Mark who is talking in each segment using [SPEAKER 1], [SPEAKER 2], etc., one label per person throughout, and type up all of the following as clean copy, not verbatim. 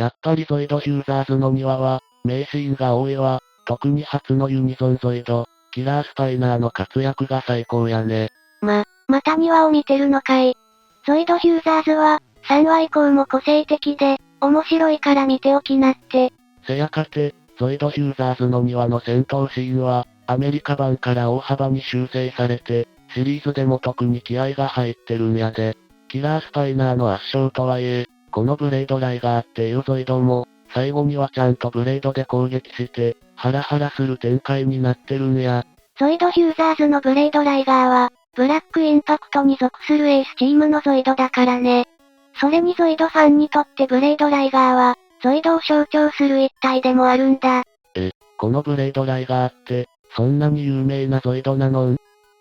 [SPEAKER 1] っぱりゾイドヒューザーズの庭は、名シーンが多いわ。特に初のユニゾンゾイド、キラースパイナーの活躍が最高やね。
[SPEAKER 2] また庭を見てるのかい。ゾイドヒューザーズは、3話以降も個性的で、面白いから見ておきなって。
[SPEAKER 1] せやかて、ゾイドヒューザーズの庭の戦闘シーンは、アメリカ版から大幅に修正されて、シリーズでも特に気合が入ってるんやで。キラースパイナーの圧勝とはいえ、このブレードライガーっていうゾイドも、最後にはちゃんとブレードで攻撃して、ハラハラする展開になってるんや。
[SPEAKER 2] ゾイドヒューザーズのブレードライガーは、ブラックインパクトに属するエースチームのゾイドだからね。それにゾイドファンにとってブレードライガーは、ゾイドを象徴する一体でもあるんだ。
[SPEAKER 1] このブレードライガーって、そんなに有名なゾイドなのん？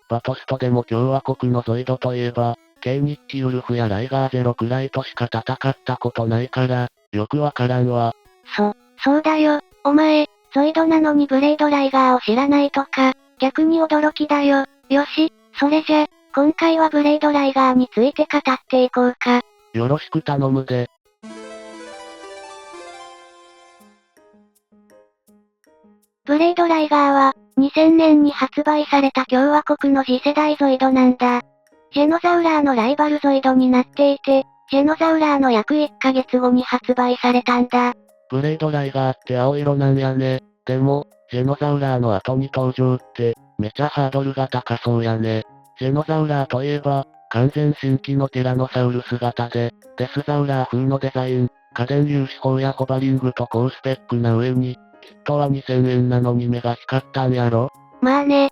[SPEAKER 1] バトストでも共和国のゾイドといえば、K日記ウルフやライガーゼロくらいとしか戦ったことないから、よくわからんわ。
[SPEAKER 2] そうだよ。お前、ゾイドなのにブレードライガーを知らないとか、逆に驚きだよ。よし、それじゃ、今回はブレードライガーについて語っていこうか。
[SPEAKER 1] よろしく頼むで。
[SPEAKER 2] ブレードライガーは、2000年に発売された共和国の次世代ゾイドなんだ。ジェノザウラーのライバルゾイドになっていて、ジェノザウラーの約1ヶ月後に発売されたんだ。
[SPEAKER 1] ブレードライガーって青色なんやね。でも、ジェノザウラーの後に登場って、めちゃハードルが高そうやね。ジェノザウラーといえば、完全新規のティラノサウルス型で、デスザウラー風のデザイン、家電粒子砲やホバリングと高スペックな上に、キットは2000円なのに目が光ったんやろ？
[SPEAKER 2] まあね。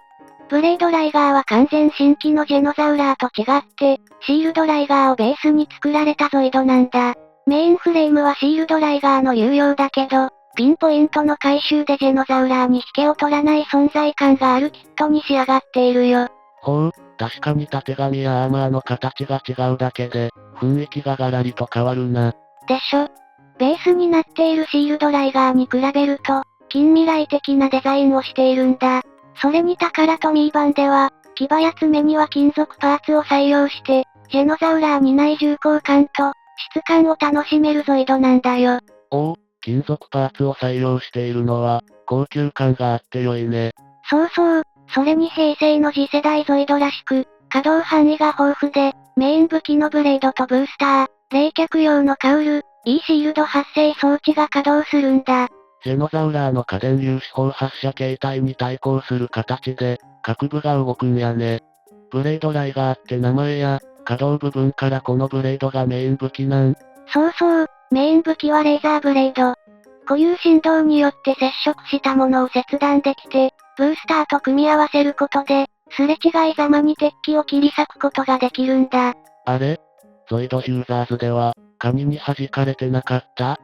[SPEAKER 2] ブレードライガーは完全新規のジェノザウラーと違って、シールドライガーをベースに作られたゾイドなんだ。メインフレームはシールドライガーの有用だけど、ピンポイントの回収でジェノザウラーに引けを取らない存在感があるキットに仕上がっているよ。
[SPEAKER 1] ほう、確かに縦紙やアーマーの形が違うだけで、雰囲気がガラリと変わるな。
[SPEAKER 2] でしょ。ベースになっているシールドライガーに比べると、近未来的なデザインをしているんだ。それにタカラトミー版では、牙や爪には金属パーツを採用して、ジェノザウラーにない重厚感と、質感を楽しめるゾイドなんだよ。
[SPEAKER 1] おお、金属パーツを採用しているのは、高級感があって良いね。
[SPEAKER 2] そうそう、それに平成の次世代ゾイドらしく、可動範囲が豊富で、メイン武器のブレードとブースター、冷却用のカウル、E シールド発生装置が稼働するんだ。
[SPEAKER 1] ジェノザウラーの家電粒子砲発射形態に対抗する形で、各部が動くんやね。ブレードライガーって名前や、可動部分からこのブレードがメイン武器なん？
[SPEAKER 2] そうそう、メイン武器はレーザーブレード。固有振動によって接触したものを切断できて、ブースターと組み合わせることで、すれ違いざまに鉄器を切り裂くことができるんだ。
[SPEAKER 1] あれ？ゾイドヒューザーズでは、カニに弾かれてなかった？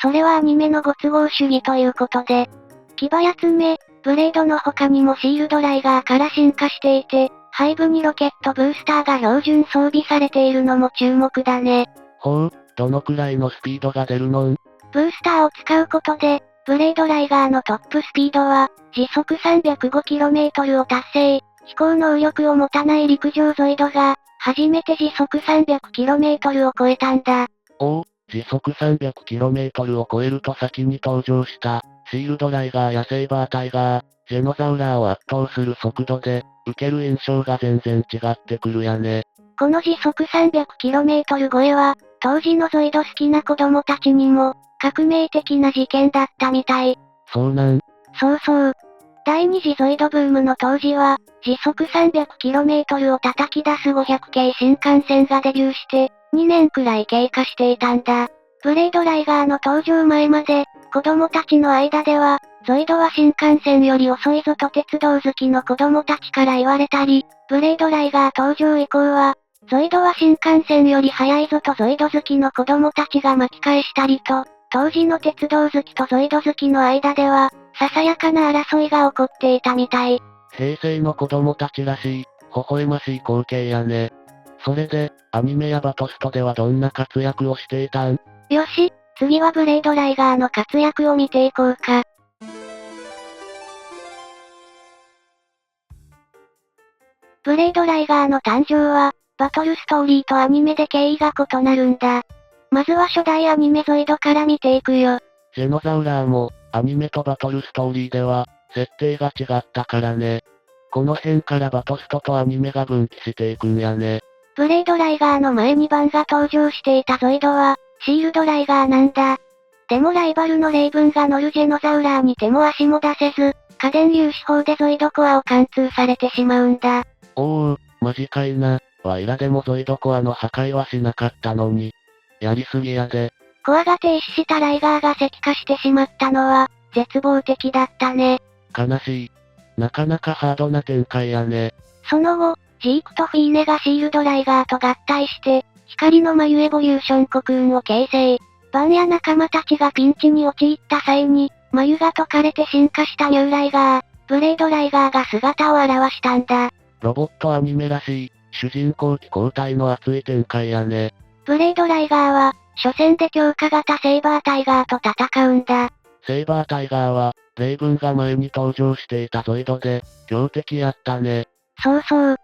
[SPEAKER 2] それはアニメのご都合主義ということで、牙や爪、ブレードの他にもシールドライガーから進化していて、背部にロケットブースターが標準装備されているのも注目だね。
[SPEAKER 1] ほう、どのくらいのスピードが出るのん？
[SPEAKER 2] ブースターを使うことで、ブレードライガーのトップスピードは、時速 305km を達成。飛行能力を持たない陸上ゾイドが、初めて時速 300km を超えたんだ。
[SPEAKER 1] おお、時速 300km を超えると先に登場した、シールドライガーやセイバータイガー、ジェノザウラーを圧倒する速度で、受ける印象が全然違ってくるやね。
[SPEAKER 2] この時速 300km 超えは、当時のゾイド好きな子供たちにも、革命的な事件だったみたい。
[SPEAKER 1] そうなん？
[SPEAKER 2] そうそう。第二次ゾイドブームの当時は、時速 300km を叩き出す500系新幹線がデビューして、2年くらい経過していたんだ。ブレードライガーの登場前まで、子供たちの間では、ゾイドは新幹線より遅いぞと鉄道好きの子供たちから言われたり、ブレードライガー登場以降は、ゾイドは新幹線より速いぞとゾイド好きの子供たちが巻き返したりと、当時の鉄道好きとゾイド好きの間では、ささやかな争いが起こっていたみたい。
[SPEAKER 1] 平成の子供たちらしい、微笑ましい光景やね。それで、アニメやバトストではどんな活躍をしていたん？
[SPEAKER 2] よし、次はブレードライガーの活躍を見ていこうか。ブレードライガーの誕生は、バトルストーリーとアニメで経緯が異なるんだ。まずは初代アニメゾイドから見ていくよ。
[SPEAKER 1] ジェノザウラーも、アニメとバトルストーリーでは、設定が違ったからね。この辺からバトストとアニメが分岐していくんやね。
[SPEAKER 2] ブレードライガーの前にバンが登場していたゾイドは、シールドライガーなんだ。でもライバルのレイブンが乗るジェノザウラーに手も足も出せず、家電粒子砲でゾイドコアを貫通されてしまうんだ。
[SPEAKER 1] おー、マジかいな。ワイらでもゾイドコアの破壊はしなかったのに。やりすぎやで。
[SPEAKER 2] コアが停止したライガーが石化してしまったのは、絶望的だったね。
[SPEAKER 1] 悲しい。なかなかハードな展開やね。
[SPEAKER 2] その後、ジークとフィーネがシールドライガーと合体して、光の眉エボリューションコクーンを形成。バンや仲間たちがピンチに陥った際に、眉が解かれて進化したニューライガー、ブレードライガーが姿を現したんだ。
[SPEAKER 1] ロボットアニメらしい、主人公機交代の熱い展開やね。
[SPEAKER 2] ブレードライガーは、初戦で強化型セイバータイガーと戦うんだ。
[SPEAKER 1] セイバータイガーは、レイブンが前に登場していたゾイドで、強敵やったね。
[SPEAKER 2] そうそう。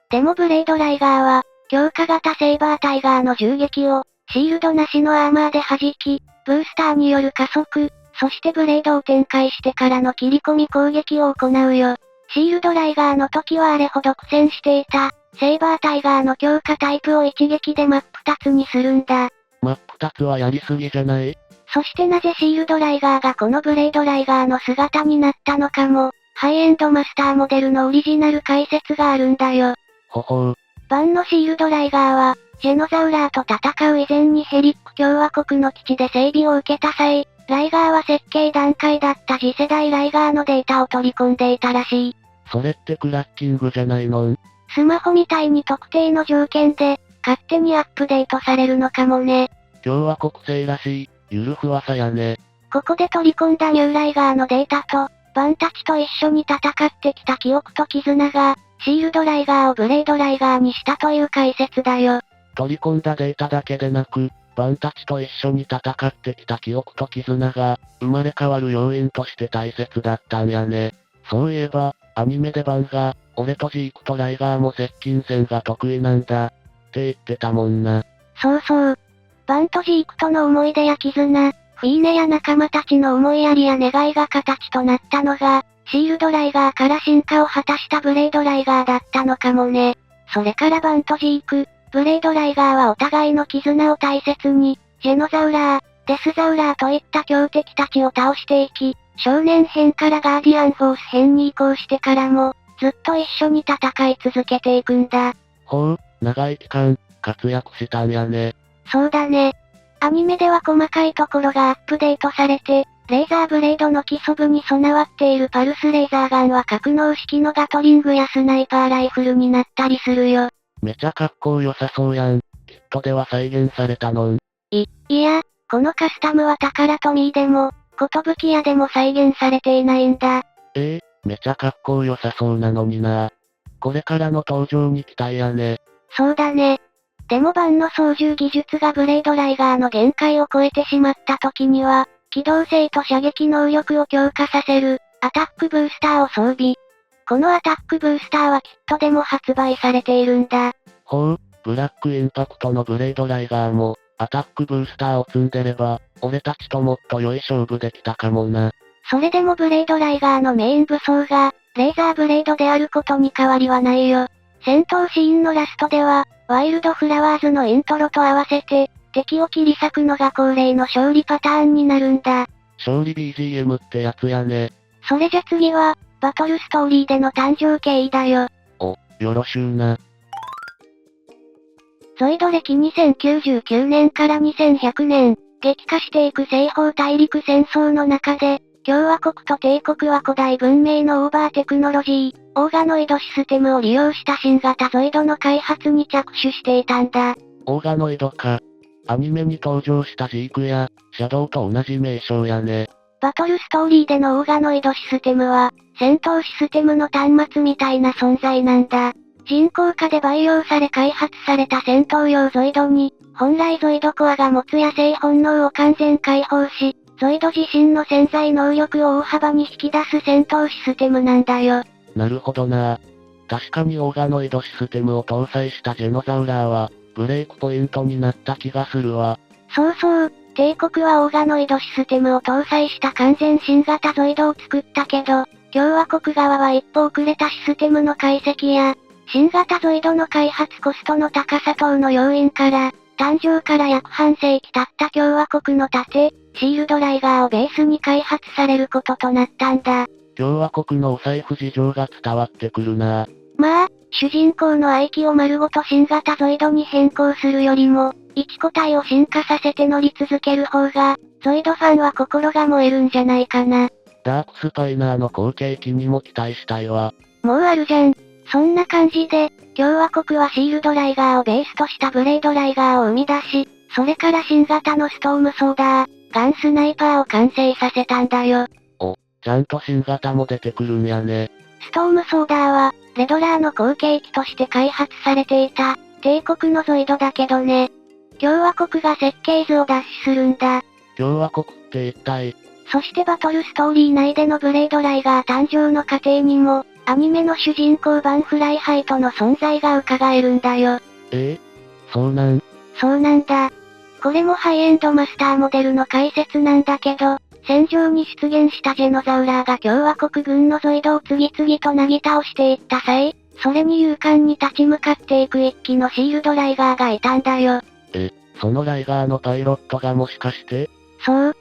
[SPEAKER 2] でもブレードライガーは、強化型セイバータイガーの銃撃を、シールドなしのアーマーで弾き、ブースターによる加速、そしてブレードを展開してからの切り込み攻撃を行うよ。シールドライガーの時はあれほど苦戦していた、セイバータイガーの強化タイプを一撃で真っ二つにするんだ。
[SPEAKER 1] 真っ二つはやりすぎじゃない？
[SPEAKER 2] そしてなぜシールドライガーがこのブレードライガーの姿になったのかも、ハイエンドマスターモデルのオリジナル解説があるんだよ。
[SPEAKER 1] ほほう。
[SPEAKER 2] バンのシールドライガーは、ジェノザウラーと戦う以前にヘリック共和国の基地で整備を受けた際、ライガーは設計段階だった次世代ライガーのデータを取り込んでいたらしい。
[SPEAKER 1] それってクラッキングじゃないのん？
[SPEAKER 2] スマホみたいに特定の条件で、勝手にアップデートされるのかもね。
[SPEAKER 1] 共和国製らしい、ゆるふわさやね。
[SPEAKER 2] ここで取り込んだニューライガーのデータと、バンたちと一緒に戦ってきた記憶と絆が、シールドライガーをブレードライガーにしたという解説だよ。
[SPEAKER 1] 取り込んだデータだけでなく、バンたちと一緒に戦ってきた記憶と絆が、生まれ変わる要因として大切だったんやね。そういえば、アニメでバンが、俺とジークとライガーも接近戦が得意なんだ、って言ってたもんな。
[SPEAKER 2] そうそう。バンとジークとの思い出や絆、フィーネや仲間たちの思いやりや願いが形となったのが、シールドライガーから進化を果たしたブレードライガーだったのかもね。それからバンとジーク、ブレードライガーはお互いの絆を大切に、ジェノザウラー、デスザウラーといった強敵たちを倒していき、少年編からガーディアンフォース編に移行してからも、ずっと一緒に戦い続けていくんだ。
[SPEAKER 1] ほう、長い期間、活躍したんやね。
[SPEAKER 2] そうだね。アニメでは細かいところがアップデートされて、レーザーブレードの基礎部に備わっているパルスレーザーガンは格納式のガトリングやスナイパーライフルになったりするよ。
[SPEAKER 1] めちゃかっこよさそうやん。キットでは再現されたのん。
[SPEAKER 2] いや、このカスタムはタカラトミーでも、コトブキ屋でも再現されていないんだ。
[SPEAKER 1] めちゃかっこよさそうなのにな。これからの登場に期待やね。
[SPEAKER 2] そうだね。でもバンの操縦技術がブレードライガーの限界を超えてしまった時には、機動性と射撃能力を強化させる、アタックブースターを装備。このアタックブースターはキットでも発売されているんだ。
[SPEAKER 1] ほう、ブラックインパクトのブレードライガーも、アタックブースターを積んでれば、俺たちともっと良い勝負できたかもな。
[SPEAKER 2] それでもブレードライガーのメイン武装が、レーザーブレードであることに変わりはないよ。戦闘シーンのラストでは、ワイルドフラワーズのイントロと合わせて、敵を切り裂くのが恒例の勝利パターンになるんだ。
[SPEAKER 1] 勝利 BGM ってやつやね。
[SPEAKER 2] それじゃ次は、バトルストーリーでの誕生経緯だよ。
[SPEAKER 1] よろしゅうな。
[SPEAKER 2] ゾイド歴2099年から2100年、激化していく西方大陸戦争の中で、共和国と帝国は古代文明のオーバーテクノロジー、オーガノイドシステムを利用した新型ゾイドの開発に着手していたんだ。
[SPEAKER 1] オーガノイドか。アニメに登場したジークや、シャドウと同じ名称やね。
[SPEAKER 2] バトルストーリーでのオーガノイドシステムは、戦闘システムの端末みたいな存在なんだ。人工化で培養され開発された戦闘用ゾイドに、本来ゾイドコアが持つ野生本能を完全解放し、ゾイド自身の潜在能力を大幅に引き出す戦闘システムなんだよ。
[SPEAKER 1] なるほどな。確かにオーガノイドシステムを搭載したジェノザウラーは、ブレイクポイントになった気がするわ。
[SPEAKER 2] そうそう、帝国はオーガノイドシステムを搭載した完全新型ゾイドを作ったけど、共和国側は一歩遅れたシステムの解析や、新型ゾイドの開発コストの高さ等の要因から、誕生から約半世紀経った共和国の盾、シールドライガーをベースに開発されることとなったんだ。
[SPEAKER 1] 共和国のお財布事情が伝わってくるな。
[SPEAKER 2] まあ、主人公の愛機を丸ごと新型ゾイドに変更するよりも、一個体を進化させて乗り続ける方が、ゾイドファンは心が燃えるんじゃないかな。
[SPEAKER 1] ダークスパイナーの後継機にも期待したいわ。
[SPEAKER 2] もうあるじゃん。そんな感じで、共和国はシールドライガーをベースとしたブレードライガーを生み出し、それから新型のストームソーダー、ガンスナイパーを完成させたんだよ。
[SPEAKER 1] ちゃんと新型も出てくるんやね。
[SPEAKER 2] ストームソーダーは、レドラーの後継機として開発されていた、帝国のゾイドだけどね。共和国が設計図を脱出するんだ。
[SPEAKER 1] 共和国って一体。
[SPEAKER 2] そしてバトルストーリー内でのブレードライガー誕生の過程にも、アニメの主人公バンフライハイトの存在が伺えるんだよ。
[SPEAKER 1] そうなん？
[SPEAKER 2] そうなんだ。これもハイエンドマスターモデルの解説なんだけど、戦場に出現したジェノザウラーが共和国軍のゾイドを次々となぎ倒していった際、それに勇敢に立ち向かっていく一機のシールドライガーがいたんだよ。
[SPEAKER 1] そのライガーのパイロットがもしかして？
[SPEAKER 2] そう。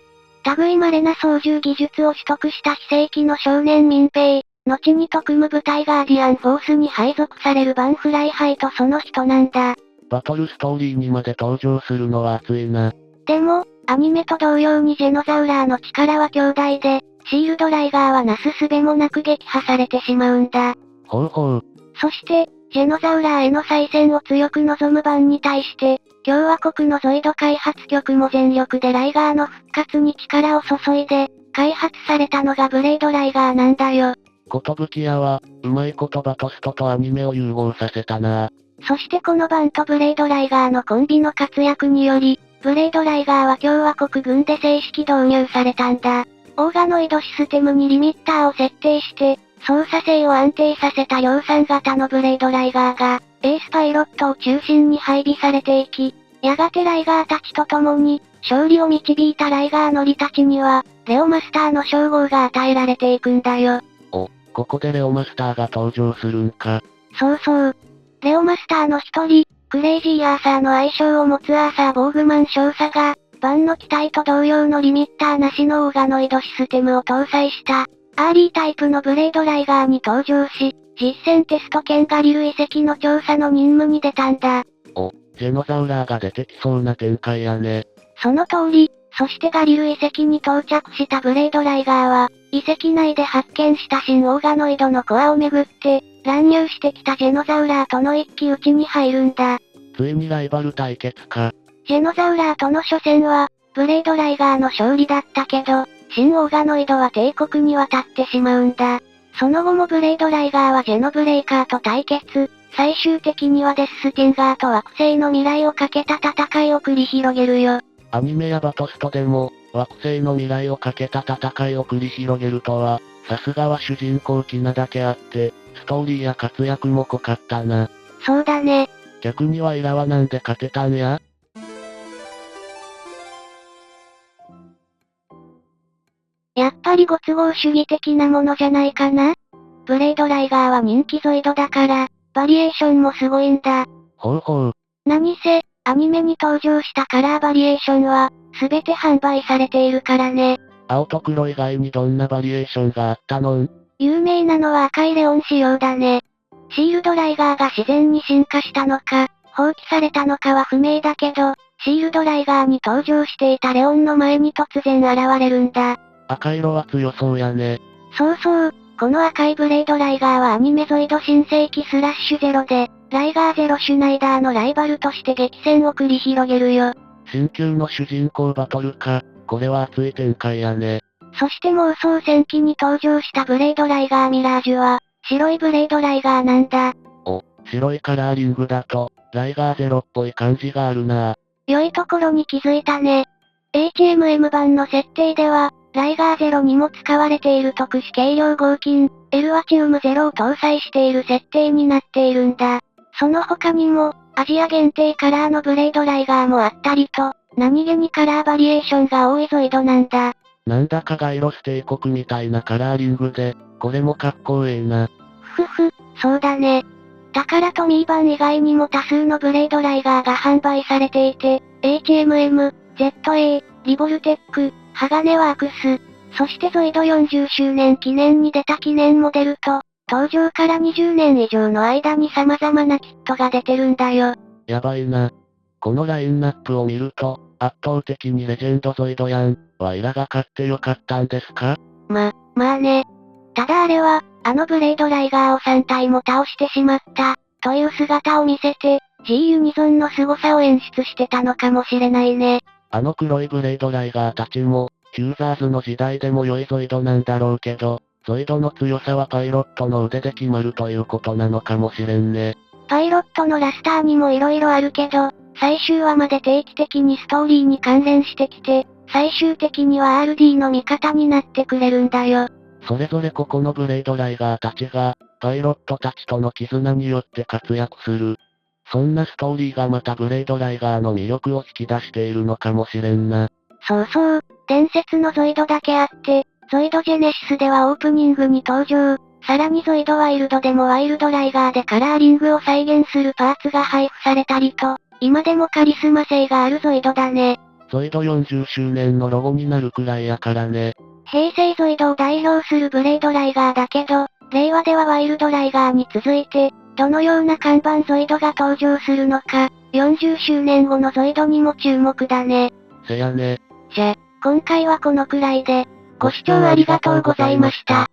[SPEAKER 2] 類まれな操縦技術を取得した非正規の少年民兵、後に特務部隊ガーディアンフォースに配属されるバンフライハイとその人なんだ。
[SPEAKER 1] バトルストーリーにまで登場するのは熱いな。
[SPEAKER 2] でも、アニメと同様にジェノザウラーの力は強大で、シールドライガーはなすすべもなく撃破されてしまうんだ。
[SPEAKER 1] ほうほう。
[SPEAKER 2] そして、ジェノザウラーへの再戦を強く望むバンに対して、共和国のゾイド開発局も全力でライガーの復活に力を注いで、開発されたのがブレードライガーなんだよ。
[SPEAKER 1] 寿屋は、うまいことバトストとアニメを融合させたな。
[SPEAKER 2] そしてこのバンとブレードライガーのコンビの活躍により、ブレードライガーは共和国軍で正式導入されたんだ。オーガノイドシステムにリミッターを設定して、操作性を安定させた量産型のブレードライガーが、エースパイロットを中心に配備されていき、やがてライガーたちと共に、勝利を導いたライガー乗りたちには、レオマスターの称号が与えられていくんだよ。
[SPEAKER 1] ここでレオマスターが登場するんか。
[SPEAKER 2] そうそう。レオマスターの一人、クレイジーアーサーの愛称を持つアーサー・ボーグマン少佐が、バンの機体と同様のリミッターなしのオーガノイドシステムを搭載した、アーリータイプのブレードライガーに登場し、実戦テスト兼ガリル遺跡の調査の任務に出たんだ。
[SPEAKER 1] ジェノザウラーが出てきそうな展開やね。
[SPEAKER 2] その通り、そしてガリル遺跡に到着したブレードライガーは、遺跡内で発見した新オーガノイドのコアをめぐって、乱入してきたジェノザウラーとの一騎打ちに入るんだ。
[SPEAKER 1] ついにライバル対決か。
[SPEAKER 2] ジェノザウラーとの初戦は、ブレードライガーの勝利だったけど、新オーガノイドは帝国に渡ってしまうんだ。その後もブレードライガーはジェノブレイカーと対決、最終的にはデススティンガーと惑星の未来をかけた戦いを繰り広げるよ。
[SPEAKER 1] アニメやバトストでも、惑星の未来をかけた戦いを繰り広げるとは、さすがは主人公キナだけあって、ストーリーや活躍も濃かったな。
[SPEAKER 2] そうだね。
[SPEAKER 1] 逆にはイラはなんで勝てたんや？
[SPEAKER 2] やっぱりご都合主義的なものじゃないかな？ブレードライガーは人気ゾイドだから、バリエーションもすごいんだ。
[SPEAKER 1] ほうほう。
[SPEAKER 2] 何せ、アニメに登場したカラーバリエーションは、すべて販売されているからね。
[SPEAKER 1] 青と黒以外にどんなバリエーションがあったのん？
[SPEAKER 2] 有名なのは赤いレオン仕様だね。シールドライガーが自然に進化したのか、放棄されたのかは不明だけど、シールドライガーに登場していたレオンの前に突然現れるんだ。
[SPEAKER 1] 赤色は強そうやね。
[SPEAKER 2] そうそう、この赤いブレードライガーはアニメゾイド新世紀スラッシュゼロで、ライガーゼロシュナイダーのライバルとして激戦を繰り広げるよ。
[SPEAKER 1] 新旧の主人公バトルか、これは熱い展開やね。
[SPEAKER 2] そして妄想戦記に登場したブレードライガーミラージュは、白いブレードライガーなんだ。
[SPEAKER 1] 白いカラーリングだと、ライガーゼロっぽい感じがあるな。
[SPEAKER 2] 良いところに気づいたね。HMM 版の設定では、ライガーゼロにも使われている特殊軽量合金、エルワチウムゼロを搭載している設定になっているんだ。その他にも、アジア限定カラーのブレードライガーもあったりと、何気にカラーバリエーションが多いゾイドなんだ。
[SPEAKER 1] なんだかガイロス帝国みたいなカラーリングで、これもかっこいいな。
[SPEAKER 2] ふふ、そうだね。だからトミー版以外にも多数のブレードライガーが販売されていて、HMM、ZA、リボルテック、鋼ワークス、そしてゾイド40周年記念に出た記念モデルと、登場から20年以上の間に様々なキットが出てるんだよ。
[SPEAKER 1] やばいな。このラインナップを見ると、圧倒的にレジェンドゾイドやん。ワイらが買ってよかったんですか？
[SPEAKER 2] まあね。ただあれは、あのブレードライガーを3体も倒してしまった、という姿を見せて、G ユニゾンの凄さを演出してたのかもしれないね。
[SPEAKER 1] あの黒いブレードライガーたちも、ユーザーズの時代でも良いゾイドなんだろうけど、ゾイドの強さはパイロットの腕で決まるということなのかもしれんね。
[SPEAKER 2] パイロットのラスターにも色々あるけど、最終話まで定期的にストーリーに関連してきて、最終的には RD の味方になってくれるんだよ。
[SPEAKER 1] それぞれ個々のブレードライガーたちが、パイロットたちとの絆によって活躍する。そんなストーリーがまたブレードライガーの魅力を引き出しているのかもしれんな。
[SPEAKER 2] そうそう、伝説のゾイドだけあって、ゾイドジェネシスではオープニングに登場、さらにゾイドワイルドでもワイルドライガーでカラーリングを再現するパーツが配布されたりと、今でもカリスマ性があるゾイドだね。
[SPEAKER 1] ゾイド40周年のロゴになるくらいやからね。
[SPEAKER 2] 平成ゾイドを代表するブレードライガーだけど、令和ではワイルドライガーに続いて、どのような看板ゾイドが登場するのか、40周年後のゾイドにも注目だね。
[SPEAKER 1] せやね。
[SPEAKER 2] じゃ、今回はこのくらいで、ご視聴ありがとうございました。